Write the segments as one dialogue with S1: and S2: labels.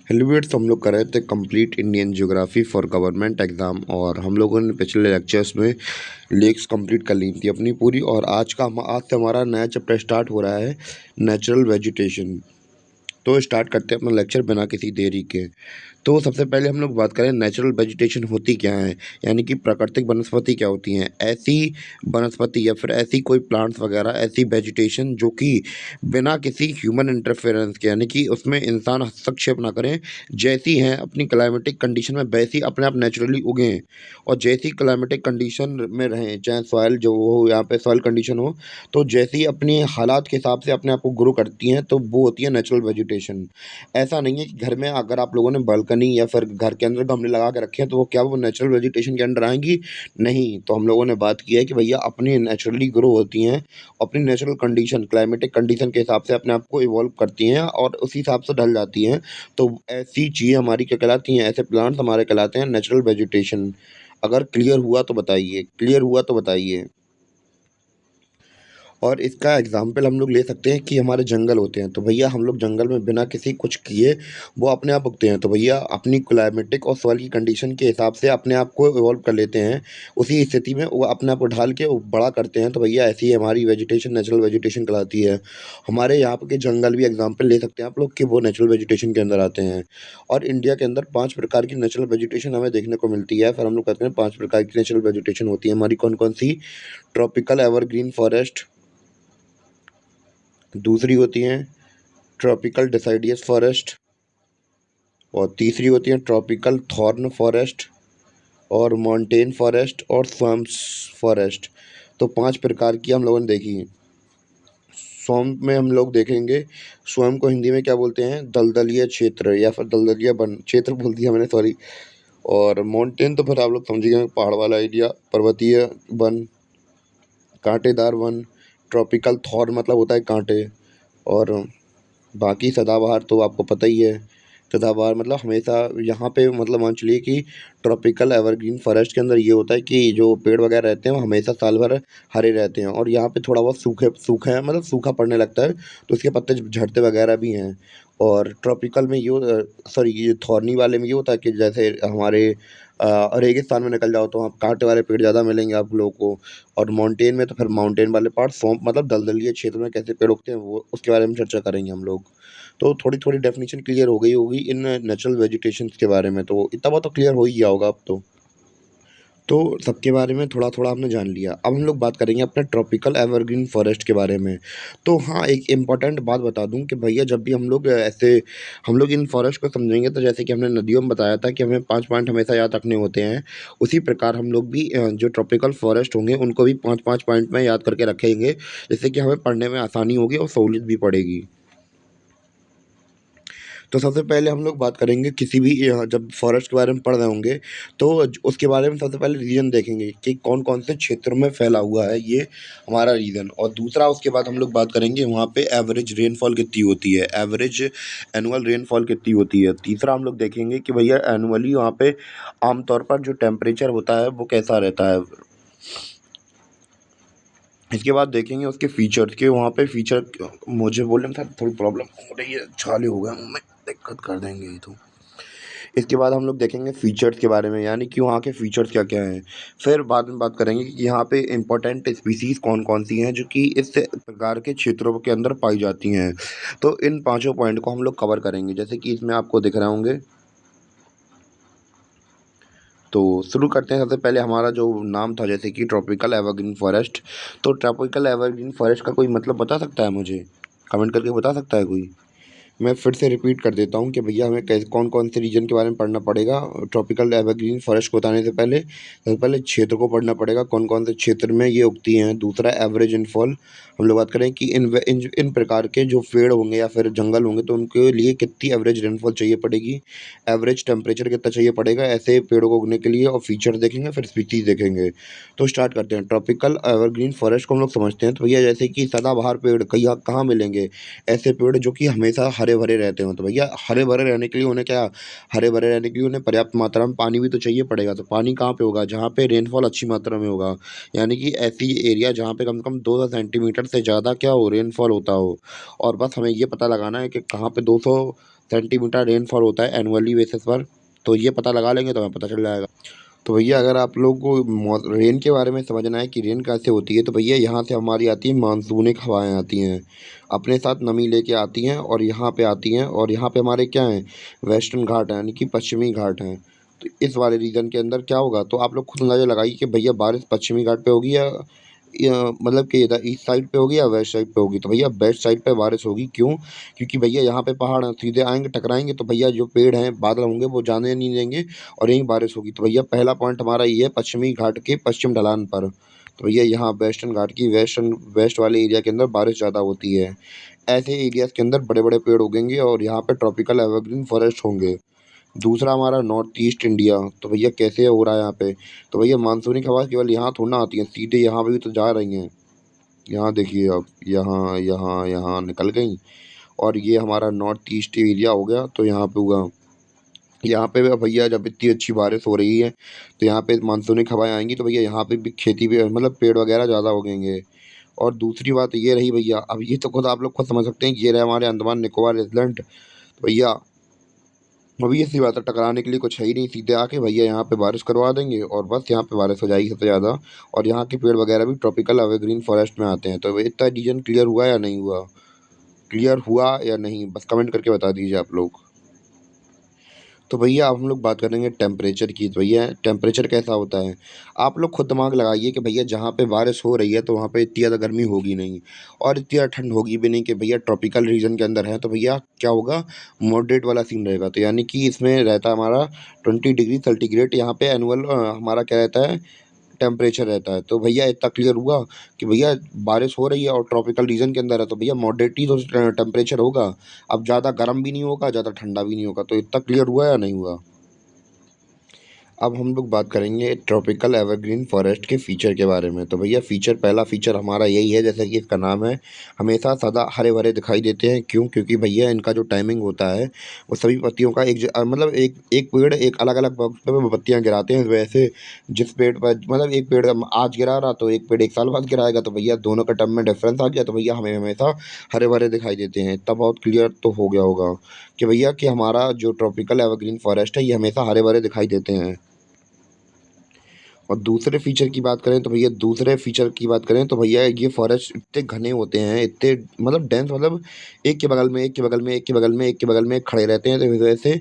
S1: Hello wears, हम लोग कर रहे थे complete Indian geography for government exam. और हम लोगों ने पिछले लेक्चर्स में लेक्स कंप्लीट कर ली थी अपनी पूरी। और आज से हमारा नया चैप्टर स्टार्ट हो रहा है, नेचुरल वेजिटेशन। तो स्टार्ट करते हैं अपना लेक्चर बिना किसी देरी के। तो सबसे पहले हम लोग बात करें नेचुरल वेजिटेशन होती क्या है, यानी कि प्राकृतिक वनस्पति क्या होती हैं। ऐसी वनस्पति या फिर ऐसी कोई प्लांट्स वगैरह, ऐसी वेजिटेशन जो कि बिना किसी ह्यूमन इंटरफेरेंस के, यानी कि उसमें इंसान हस्तक्षेप ना करें, जैसी हैं अपनी क्लाइमेटिक कंडीशन में वैसी अपने आप नेचुरली उगें और जैसी क्लाइमेटिक कंडीशन में रहें, चाहे सॉइल जो हो, यहाँ पे सॉइल कंडीशन हो, तो जैसी अपनी हालात के हिसाब से अपने आप को ग्रो करती हैं, तो वो होती है नेचुरल वेजिटेशन। ऐसा नहीं है कि घर में अगर आप लोगों ने बालकनी या फिर घर के अंदर गमले लगा के रखे हैं तो वो क्या वो नेचुरल वेजिटेशन के अंडर आएंगी? नहीं। तो हम लोगों ने बात की है कि भैया अपनी नेचुरली ग्रो होती हैं, अपनी नेचुरल कंडीशन, क्लाइमेटिक कंडीशन के हिसाब से अपने आप को इवॉल्व करती हैं और उसी हिसाब से ढल जाती हैं। तो ऐसी चीज़ें हमारी क्या कहलाती हैं, ऐसे प्लांट्स हमारे कहलाते हैं नेचुरल वेजिटेशन। अगर क्लियर हुआ तो बताइए, क्लियर हुआ तो बताइए। और इसका एग्जाम्पल हम लोग ले सकते हैं कि हमारे जंगल होते हैं, तो भैया हम लोग जंगल में बिना किसी कुछ किए वो अपने आप उगते हैं। तो भैया अपनी क्लाइमेटिक और सॉइल की कंडीशन के हिसाब से अपने आप को इवॉल्व कर लेते हैं, उसी स्थिति में वो अपने आप को ढाल के वो बड़ा करते हैं। तो भैया ऐसी हमारी वेजिटेशन नेचुरल वेजिटेशन कहलाती है। हमारे यहाँ के जंगल भी एग्जाम्पल ले सकते हैं आप लोग कि वो नेचुरल वेजिटेशन के अंदर आते हैं। और इंडिया के अंदर 5 प्रकार की नेचुरल वेजिटेशन हमें देखने को मिलती है। फिर हम लोग कहते हैं 5 प्रकार की नेचुरल वेजिटेशन होती है हमारी, कौन कौन सी? ट्रॉपिकल एवरग्रीन फॉरेस्ट, दूसरी होती हैं ट्रॉपिकल डिसाइडियस फॉरेस्ट, और तीसरी होती है ट्रॉपिकल थॉर्न फॉरेस्ट, और मॉन्टेन फॉरेस्ट, और स्वम्प्स फॉरेस्ट। तो 5 प्रकार की हम लोगों ने देखी। स्वम्प में हम लोग देखेंगे, स्वम्प को हिंदी में क्या बोलते हैं? दलदलीय क्षेत्र या फिर दलदलीय वन क्षेत्र बोल दिया मैंने, सॉरी। और माउंटेन तो फिर आप लोग समझिए, पहाड़ वाला एरिया, पर्वतीय वन, कांटेदार वन। ट्रॉपिकल थॉर्न मतलब होता है कांटे। और बाकी सदाबहार तो आपको पता ही है। सदाबहार मतलब हमेशा यहाँ पे, मतलब मान चलिए कि ट्रॉपिकल एवरग्रीन फॉरेस्ट के अंदर ये होता है कि जो पेड़ वगैरह रहते हैं वो हमेशा साल भर हरे रहते हैं। और यहाँ पे थोड़ा बहुत सूखे सूखे हैं, मतलब सूखा पड़ने लगता है तो उसके पत्ते झड़ते वगैरह भी हैं। और ट्रॉपिकल में सॉरी, ये थॉर्नी वाले में ये होता है कि जैसे हमारे रेगिस्तान में निकल जाओ तो वहाँ कांटे वाले पेड़ ज़्यादा मिलेंगे आप लोगों को। और माउंटेन में तो फिर माउंटेन वाले पहाड़, सौंप मतलब दलदलीय क्षेत्र में कैसे पेड़ उगते हैं, वो उसके बारे में चर्चा करेंगे हम लोग। तो थोड़ी-थोड़ी डेफ़िनेशन क्लियर हो गई होगी इन नेचुरल वेजिटेशंस के बारे में, तो इतना बहुत तो क्लियर हो ही गया होगा अब तो। तो सबके बारे में थोड़ा-थोड़ा हमने जान लिया। अब हम लोग बात करेंगे अपने ट्रॉपिकल एवरग्रीन फॉरेस्ट के बारे में। तो हाँ, एक इम्पोर्टेंट बात बता दूँ कि भैया जब भी हम लोग ऐसे हम लोग इन फॉरेस्ट को समझेंगे, तो जैसे कि हमने नदियों में बताया था कि हमें 5 पॉइंट हमेशा याद रखने होते हैं, उसी प्रकार हम लोग भी जो ट्रॉपिकल फॉरेस्ट होंगे उनको भी 5-5 पॉइंट में याद करके रखेंगे, जिससे कि हमें पढ़ने में आसानी होगी और सहूलियत भी पड़ेगी। तो सबसे पहले हम लोग बात करेंगे किसी भी जब फॉरेस्ट के बारे में पढ़ रहे होंगे, तो उसके बारे में सबसे पहले रीजन देखेंगे कि कौन कौन से क्षेत्रों में फैला हुआ है ये हमारा रीजन। और दूसरा उसके बाद हम लोग बात करेंगे वहाँ पे एवरेज रेनफॉल कितनी होती है, एवरेज एनुअल रेनफॉल कितनी होती है। तीसरा हम लोग देखेंगे कि भैया एनुअली वहाँ पे आमतौर पर जो टेम्परेचर होता है वो कैसा रहता है। इसके बाद देखेंगे उसके फीचर्स के, वहाँ पे फीचर, मुझे बोलने में सर थोड़ी प्रॉब्लम हो रही है, छाले हो गए मुँह में, दिक्कत कर देंगे ये तो। इसके बाद हम लोग देखेंगे फीचर्स के बारे में, यानी कि वहाँ के फीचर्स क्या-क्या हैं। फिर बाद में बात करेंगे कि यहाँ पे इम्पोर्टेंट स्पीशीज़ कौन-कौन सी हैं जो कि इस प्रकार के क्षेत्रों के अंदर पाई जाती हैं। तो इन पाँचों पॉइंट को हम लोग कवर करेंगे, जैसे कि इसमें आपको दिख रहे होंगे। तो शुरू करते हैं। सबसे पहले हमारा जो नाम था जैसे कि ट्रॉपिकल एवरग्रीन फॉरेस्ट। तो ट्रॉपिकल एवरग्रीन फॉरेस्ट का कोई मतलब बता सकता है मुझे? कमेंट करके बता सकता है कोई? मैं फिर से रिपीट कर देता हूँ कि भैया हमें कैसे कौन-कौन से रीजन के बारे में पढ़ना पड़ेगा ट्रॉपिकल एवरग्रीन फॉरेस्ट को बताने से पहले। सबसे पहले क्षेत्र को पढ़ना पड़ेगा, कौन-कौन से क्षेत्र में ये उगती हैं। दूसरा एवरेज रेनफॉल, हम लोग बात करें कि इन प्रकार के जो पेड़ होंगे या फिर जंगल होंगे तो उनके लिए कितनी एवरेज रेनफॉल चाहिए पड़ेगी। एवरेज टेम्परेचर कितना चाहिए पड़ेगा ऐसे पेड़ों को उगने के लिए, और फीचर देखेंगे, फिर स्पीशीज़ देखेंगे। तो स्टार्ट करते हैं। ट्रॉपिकल एवरग्रीन फॉरेस्ट को हम लोग समझते हैं, तो भैया जैसे कि सदाबहार पेड़ कहीं कहाँ मिलेंगे? ऐसे पेड़ जो कि हमेशा हरे-भरे रहते हों। तो भैया हरे-भरे रहने के लिए उन्हें क्या, हरे-भरे रहने के लिए उन्हें पर्याप्त मात्रा में पानी भी तो चाहिए पड़ेगा। तो पानी कहाँ पे होगा? जहाँ पे रेनफॉल अच्छी मात्रा में होगा। यानी कि ऐसी एरिया जहाँ पे कम से कम 200 सेंटीमीटर से ज़्यादा क्या हो, रेनफॉल होता हो। और बस हमें ये पता लगाना है कि कहाँ पे 200 सेंटीमीटर रेनफॉल होता है एनुअली बेसिस पर, तो ये पता लगा लेंगे तो हमें पता चल जाएगा। तो भैया अगर आप लोग को रेन के बारे में समझना है कि रेन कैसे होती है, तो भैया यहाँ से हमारी आती है मानसूनी हवाएं आती हैं, अपने साथ नमी लेके आती हैं और यहाँ पे आती हैं, और यहाँ पे हमारे क्या हैं, वेस्टर्न घाट हैं यानी कि पश्चिमी घाट हैं। तो इस वाले रीजन के अंदर क्या होगा, तो आप लोग खुद अंदाजा लगाइए कि भैया बारिश पश्चिमी घाट पे होगी या मतलब कि इधर ईस्ट साइड पे होगी या वेस्ट साइड पे होगी। तो भैया वेस्ट साइड पे बारिश होगी, क्यों? क्योंकि भैया यहाँ पे पहाड़ हैं, सीधे आएंगे टकराएंगे तो भैया जो पेड़ हैं बादल होंगे वो जाने नहीं देंगे और यहीं बारिश होगी। तो भैया पहला पॉइंट हमारा ये है पश्चिमी घाट के पश्चिम ढलान पर। तो भैया यहाँ वेस्टर्न घाट की वेस्ट वाले एरिया के अंदर बारिश ज़्यादा होती है। ऐसे एरियाज के अंदर बड़े बड़े पेड़ उगेंगे और यहाँ पे ट्रॉपिकल एवरग्रीन फॉरेस्ट होंगे। दूसरा हमारा नॉर्थ ईस्ट इंडिया, तो भैया कैसे हो रहा है यहाँ पे, तो भैया मानसूनी हवा केवल यहाँ थोड़ा ना आती है, सीधे यहाँ पे भी तो जा रही हैं। यहाँ देखिए आप, यहाँ यहाँ यहाँ निकल गई और ये हमारा नॉर्थ ईस्ट एरिया हो गया, तो यहाँ पे हुआ। यहाँ पे भी भैया जब इतनी अच्छी बारिश हो रही है तो यहाँ पे मानसूनी हवाएं आएंगी, तो भैया यहाँ पे भी खेती भी मतलब पेड़ वगैरह ज़्यादा उगेंगे। और दूसरी बात ये रही भैया, अब ये तो खुद आप लोग खुद समझ सकते हैं कि ये रहे हमारे अंडमान निकोबार आइलैंड। तो भैया अभी ऐसी बात है, टकराने के लिए कुछ है ही नहीं, सीधे आके भैया यहाँ पे बारिश करवा देंगे और बस यहाँ पे बारिश हो जाएगी सबसे ज़्यादा। और यहाँ के पेड़ वगैरह भी ट्रॉपिकल एवरग्रीन फॉरेस्ट में आते हैं। तो इतना रीजन क्लियर हुआ या नहीं हुआ, क्लियर हुआ या नहीं, बस कमेंट करके बता दीजिए आप लोग। तो भैया अब हम लोग बात करेंगे टेम्परेचर की। तो भैया टेम्परेचर कैसा होता है, आप लोग खुद दिमाग लगाइए कि भैया जहाँ पे बारिश हो रही है तो वहाँ पे इतनी ज़्यादा गर्मी होगी नहीं और इतनी ज़्यादा ठंड होगी भी नहीं कि भैया ट्रॉपिकल रीजन के अंदर है। तो भैया क्या होगा, मॉडरेट वाला सीन रहेगा। तो यानी कि इसमें रहता है हमारा 20 डिग्री सेंटीग्रेड यहाँ पे एनुअल हमारा क्या रहता है, टेम्परेचर रहता है। तो भैया इतना क्लियर हुआ कि भैया बारिश हो रही है और ट्रॉपिकल रीजन के अंदर है, तो भैया मॉडरेट ही तो टेम्परेचर होगा। अब ज़्यादा गर्म भी नहीं होगा, ज़्यादा ठंडा भी नहीं होगा। तो इतना क्लियर हुआ या नहीं हुआ। अब हम लोग बात करेंगे ट्रॉपिकल एवरग्रीन फॉरेस्ट के फ़ीचर के बारे में। तो भैया फ़ीचर, पहला फ़ीचर हमारा यही है, जैसे कि इसका नाम है, हमेशा सदा हरे भरे दिखाई देते हैं। क्यों? क्योंकि भैया इनका जो टाइमिंग होता है वो सभी पत्तियों का मतलब एक एक पेड़ एक अलग अलग वक्त पे वो पत्तियाँ गिराते हैं। वैसे जिस पेड़ पर मतलब एक पेड़ आज गिरा रहा तो एक पेड़ एक साल बाद गिराएगा, तो भैया दोनों का टर्म में डिफरेंस आ गया, तो भैया हमें हमेशा हरे भरे दिखाई देते हैं। इतना बहुत क्लियर तो हो गया होगा कि भैया कि हमारा जो ट्रॉपिकल एवरग्रीन फॉरेस्ट है ये हमेशा हरे भरे दिखाई देते हैं। और दूसरे फीचर की बात करें तो भैया, दूसरे फीचर की बात करें तो भैया ये फॉरेस्ट इतने घने होते हैं, इतने मतलब डेंस, मतलब एक के बगल में एक के बगल में एक के बगल में एक के बगल में खड़े रहते हैं। तो इस वजह से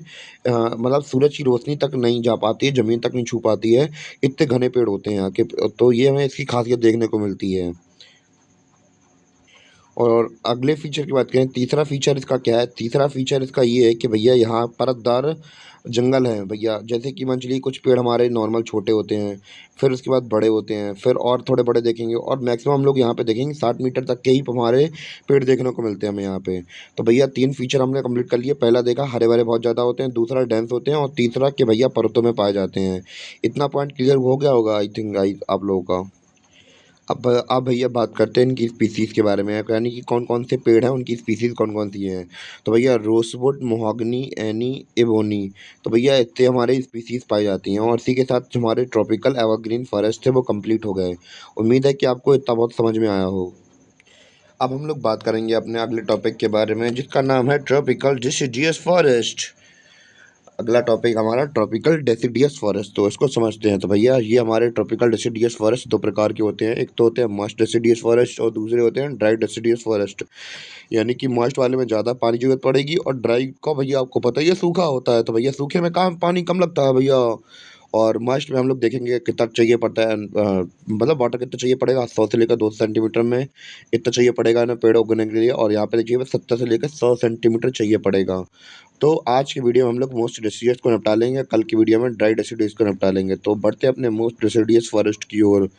S1: मतलब सूरज की रोशनी तक नहीं जा पाती है, ज़मीन तक नहीं छू पाती है, इतने घने पेड़ होते हैं यहाँ के। तो ये हमें इसकी खासियत देखने को मिलती है। और अगले फीचर की बात करें, तीसरा फीचर इसका क्या है, तीसरा फीचर इसका ये है कि भैया यहाँ परतदार जंगल है भैया। जैसे कि मान चलिए कुछ पेड़ हमारे नॉर्मल छोटे होते हैं, फिर उसके बाद बड़े होते हैं, फिर और थोड़े बड़े देखेंगे, और मैक्सिमम हम लोग यहाँ पे देखेंगे 60 मीटर तक के ही हमारे पेड़ देखने को मिलते हैं हमें यहाँ पे। तो भैया 3 फीचर हमने कंप्लीट कर लिए। पहला देखा हरे भरे बहुत ज़्यादा होते हैं, दूसरा डेंस होते हैं, और तीसरा कि भैया पर्वतों में पाए जाते हैं। इतना पॉइंट क्लियर हो गया होगा आई थिंक आप लोगों का। अब भैया बात करते हैं इनकी स्पीसीज़ के बारे में, यानी कि कौन कौन से पेड़ हैं, उनकी स्पीसीज़ कौन कौन सी हैं। तो भैया रोसवुड, मोहागनी, एनी, एबोनी, तो भैया इतने हमारे स्पीसीज़ पाई जाती हैं। और इसी के साथ जो हमारे ट्रॉपिकल एवरग्रीन फॉरेस्ट थे वो कंप्लीट हो गए। उम्मीद है कि आपको इतना बहुत समझ में आया हो। अब हम लोग बात करेंगे अपने अगले टॉपिक के बारे में, जिसका नाम है ट्रॉपिकल डिसिडियस फॉरेस्ट। अगला टॉपिक हमारा ट्रॉपिकल डेसिडियस फॉरेस्ट, तो इसको समझते हैं। तो भैया ये हमारे ट्रॉपिकल डेसिडियस फॉरेस्ट दो प्रकार के होते हैं, एक तो होते हैं मॉइस्ट डेसिडियस फॉरेस्ट और दूसरे होते हैं ड्राई डेसिडियस फॉरेस्ट। यानी कि मॉइस्ट वाले में ज़्यादा पानी की जरूरत पड़ेगी और ड्राई का भैया आपको पता ही है सूखा होता है, तो भैया सूखे में काम पानी कम लगता है भैया। और मॉइस्ट में हम लोग देखेंगे कितना चाहिए पड़ता है, मतलब वाटर कितना चाहिए पड़ेगा, 100 से लेकर 200 सेंटीमीटर में इतना चाहिए पड़ेगा ना पेड़ उगने के लिए। और यहाँ पे देखिए 70 से लेकर 100 सेंटीमीटर चाहिए पड़ेगा। तो आज की वीडियो में हम लोग मोस्ट डेसिडियस को निपटा लेंगे, कल की वीडियो में ड्राई डेसिडियस को निपटा लेंगे। तो बढ़ते हैं अपने मोस्ट डेसिडियस फॉरेस्ट की ओर।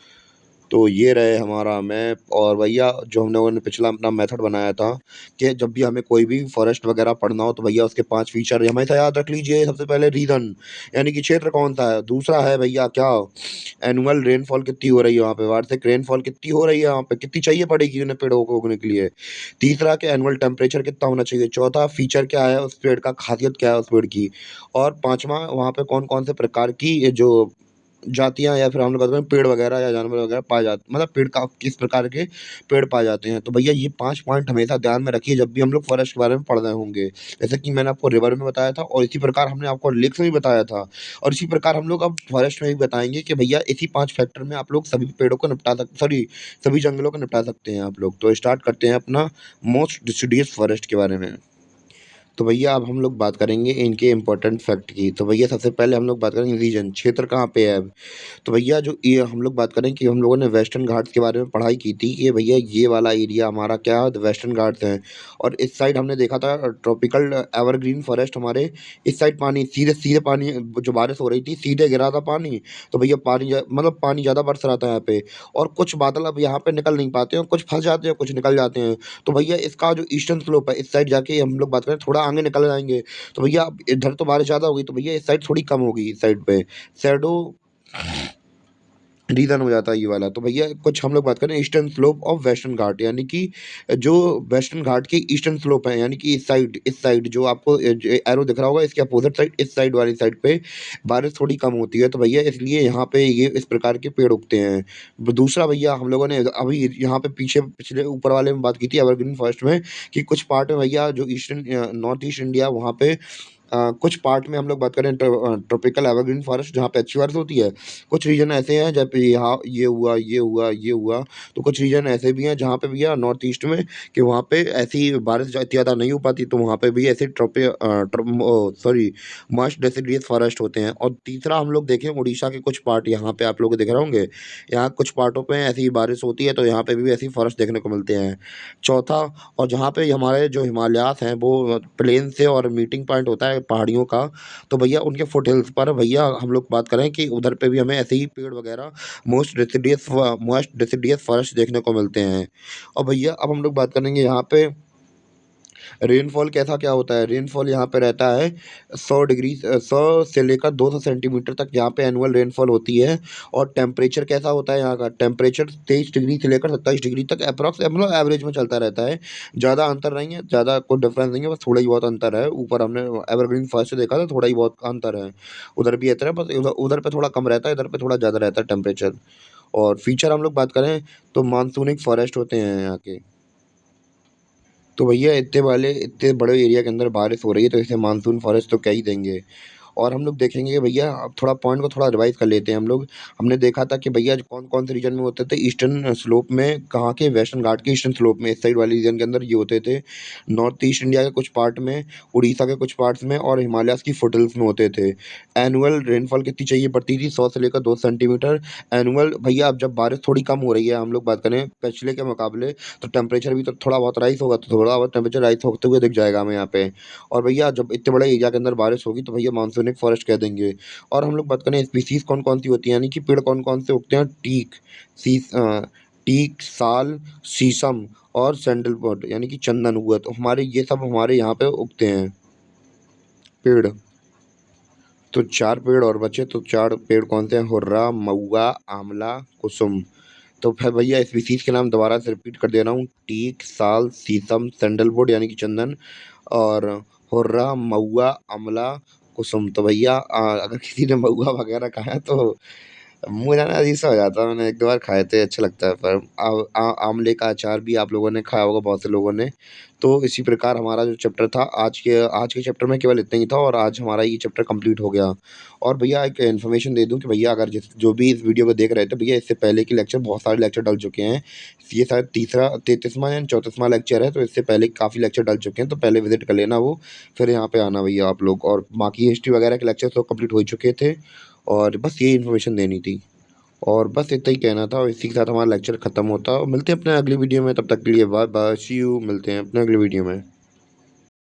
S1: तो ये रहे हमारा मैप। और भैया जो हम लोगों ने पिछला अपना मेथड बनाया था कि जब भी हमें कोई भी फॉरेस्ट वगैरह पढ़ना हो तो भैया उसके 5 फीचर हमेशा याद रख लीजिए। सबसे पहले रीजन, यानी कि क्षेत्र कौन सा है। दूसरा है भैया क्या, एनुअल रेनफॉल कितनी हो रही है वहाँ पे, वार्षिक रेनफॉल कितनी हो रही है वहाँ पे, कितनी चाहिए पड़ेगी उन्हें पेड़ों को उगने के लिए। तीसरा के एनुअल टेम्परेचर कितना होना चाहिए। चौथा फीचर क्या है उस पेड़ का, खासियत क्या है उस पेड़ की। और पांचवा वहाँ पे कौन कौन से प्रकार की ये जो जातियाँ या फिर हम लोग बात करें पेड़ वगैरह या जानवर वगैरह पाए जाते, मतलब पेड़ का किस प्रकार के पेड़ पाए जाते हैं। तो भैया ये 5 पॉइंट हमेशा ध्यान में रखिए जब भी हम लोग फॉरेस्ट के बारे में पढ़ रहे होंगे। जैसे कि मैंने आपको रिवर में बताया था और इसी प्रकार हमने आपको लेक्स में भी बताया था, और इसी प्रकार हम लोग अब फॉरेस्ट में भी बताएँगे कि भैया इसी 5 फैक्टर में आप लोग सभी पेड़ों को निपटा सॉरी सभी जंगलों को निपटा सकते हैं आप लोग। तो स्टार्ट करते हैं अपना मोस्ट डिसीडियस फॉरेस्ट के बारे में। तो भैया अब हम लोग बात करेंगे इनके इम्पोर्टेंट फैक्ट की। तो भैया सबसे पहले हम लोग बात करेंगे रीजन, क्षेत्र कहाँ पे है। तो भैया जो ये हम लोग बात करें कि हम लोगों ने वेस्टर्न घाट्स के बारे में पढ़ाई की थी कि भैया ये वाला एरिया हमारा क्या है, वेस्टर्न घाट्स हैं। और इस साइड हमने देखा था ट्रॉपिकल एवरग्रीन फॉरेस्ट हमारे इस साइड पानी सीधे सीधे पानी, जो बारिश हो रही थी सीधे गिरा था पानी। तो भैया मतलब पानी ज़्यादा बरस रहा था यहाँ पे, और कुछ बादल अब यहाँ पे निकल नहीं पाते हैं, कुछ फंस जाते हैं कुछ निकल जाते हैं। तो भैया इसका जो ईस्टर्न स्लोप है इस साइड जाके हम लोग बात करें थोड़ा आगे निकल जाएंगे। तो भैया अब इधर तो बारिश ज़्यादा होगी, तो भैया इस साइड थोड़ी कम होगी, इस साइड पे शैडो रीज़न हो जाता है ये वाला। तो भैया कुछ हम लोग बात करें ईस्टर्न स्लोप ऑफ वेस्टर्न घाट, यानी कि जो वेस्टर्न घाट के ईस्टर्न स्लोप है, यानी कि इस साइड जो आपको एरो दिख रहा होगा इसके अपोजिट साइड, इस साइड वाली साइड पे बारिश थोड़ी कम होती है। तो भैया इसलिए यहाँ पे ये इस प्रकार के पेड़ उगते हैं। दूसरा भैया हम लोगों ने अभी यहाँ पे पीछे पिछले ऊपर वाले में बात की थी एवरग्रीन फॉरेस्ट में, कि कुछ पार्ट में भैया जो ईस्टर्न नॉर्थ ईस्ट इंडिया वहाँ पे कुछ पार्ट में हम लोग बात करें ट्रॉपिकल एवरग्रीन फॉरेस्ट जहाँ पे अच्छी बारिश होती है। कुछ रीजन ऐसे हैं जहाँ पे यहाँ ये हुआ, तो कुछ रीजन ऐसे भी हैं जहाँ पे भैया नॉर्थ ईस्ट में कि वहाँ पे ऐसी बारिश इतनी ज़्यादा नहीं हो पाती, तो वहाँ पे भी ऐसे मॉइस्ट डेसिडियस फॉरेस्ट होते हैं। और तीसरा हम लोग देखें उड़ीसा के कुछ पार्ट यहाँ पे आप लोग को दिख रहे होंगे, यहाँ कुछ पार्टों पे ऐसी बारिश होती है, तो यहाँ पे भी ऐसी फॉरेस्ट देखने को मिलते हैं। चौथा, और जहाँ पे हमारे जो हिमालयास हैं वो प्लेन से और मीटिंग पॉइंट होता है पहाड़ियों का, तो भैया उनके फुट हिल्स पर भैया हम लोग बात करें कि उधर पे भी हमें ऐसे ही पेड़ वगैरह मोस्ट डेसिडियस फॉरेस्ट देखने को मिलते हैं। और भैया अब हम लोग बात करेंगे यहाँ पे रेनफॉल कैसा क्या होता है। रेनफॉल यहाँ पे रहता है 100 से लेकर 200 सेंटीमीटर तक यहाँ पे एनुअल रेनफॉल होती है। और टेम्परेचर कैसा होता है यहाँ का, टेम्परेचर 23 डिग्री से लेकर 27 डिग्री तक अप्रॉक्स मतलब एवरेज में चलता रहता है। ज़्यादा अंतर नहीं है, ज़्यादा कोई डिफरेंस नहीं है, बस थोड़ा ही बहुत अंतर है। ऊपर हमने एवरग्रीन फॉरेस्ट से देखा था थोड़ा ही बहुत अंतर है, उधर भी इतना है, बस उधर उधर पे थोड़ा कम रहता है, इधर पे थोड़ा ज़्यादा रहता है टेम्परेचर। और फीचर हम लोग बात करें तो मानसूनिक फॉरेस्ट होते हैं यहाँ के। तो भैया इतने बड़े एरिया के अंदर बारिश हो रही है तो इसे मानसून फॉरेस्ट तो कह ही देंगे। और हम लोग देखेंगे भैया अब थोड़ा पॉइंट को थोड़ा रिवाइज कर लेते हैं हम लोग। हमने देखा था कि भैया कौन कौन से रीजन में होते थे, ईस्टर्न स्लोप में, कहाँ के, वेस्टर्न घाट के ईस्टर्न स्लोप में, इस साइड वाले रीजन के अंदर ये होते थे। नॉर्थ ईस्ट इंडिया के कुछ पार्ट में, उड़ीसा के कुछ पार्ट्स में, और हिमालयाज की फुटहिल्स में होते थे। एनुअल रेनफॉल कितनी चाहिए पड़ती थी, 100 से लेकर 200 सेंटीमीटर एनुअल। भैया अब जब बारिश थोड़ी कम हो रही है हम लोग बात करें पिछले के मुकाबले, तो टेम्परेचर भी तो थोड़ा बहुत राइस होगा, तो थोड़ा बहुत टेम्परेचर राइस होते हुए दिख जाएगा हमें यहाँ पे। और भैया जब इतने बड़े एरिया के अंदर बारिश होगी तो भैया मानसूनिक फॉरेस्ट कह देंगे। और हम लोग बात करें स्पीसीज कौन कौन सी होती है, यानी कि पेड़ कौन कौन से उगते हैं, टीक, साल, शीशम और सैंडलवुड यानी कि चंदन हुआ, तो हमारे ये सब हमारे यहाँ पे उगते हैं पेड़। तो 4 पेड़ और बचे, तो 4 पेड़ कौन से हैं, हुर्रा, महुआ, आंवला, कुसुम। तो फिर भैया स्पीसीज के नाम दोबारा से रिपीट कर दे रहा हूँ, टीक, साल, शीशम, सैंडलवुड यानी कि चंदन, और हुर्रा, महुआ, आंवला, कुसुम। तो भैया अगर किसी ने महुआ वगैरह खाया तो मुँह जाना अजीब सा हो जाता है। मैंने 1-2 बार खाए थे, अच्छा लगता है, पर आंवले का अचार भी आप लोगों ने खाया होगा बहुत से लोगों ने। तो इसी प्रकार हमारा जो चैप्टर था आज के चैप्टर में केवल इतना ही था, और आज हमारा ये चैप्टर कंप्लीट हो गया। और भैया एक इन्फॉर्मेशन दे दूँ कि भैया अगर जो भी इस वीडियो को देख रहे थे भैया, इससे पहले के लेक्चर बहुत सारे लेक्चर डल चुके हैं। ये शायद तीसरा 33वां या 34वां लेक्चर है, तो इससे पहले काफ़ी लेक्चर डल चुके हैं, तो पहले विजिट कर लेना वो, फिर यहाँ पे आना भैया आप लोग। और बाकी हिस्ट्री वगैरह के लेक्चर तो कंप्लीट हो चुके थे, और बस यही इन्फॉर्मेशन देनी थी। और बस इतना ही कहना था, और इसी के साथ हमारा लेक्चर खत्म होता है। मिलते हैं अपने अगली वीडियो में, तब तक के लिए बाय बाय, सी यू, मिलते हैं अपने अगली वीडियो में।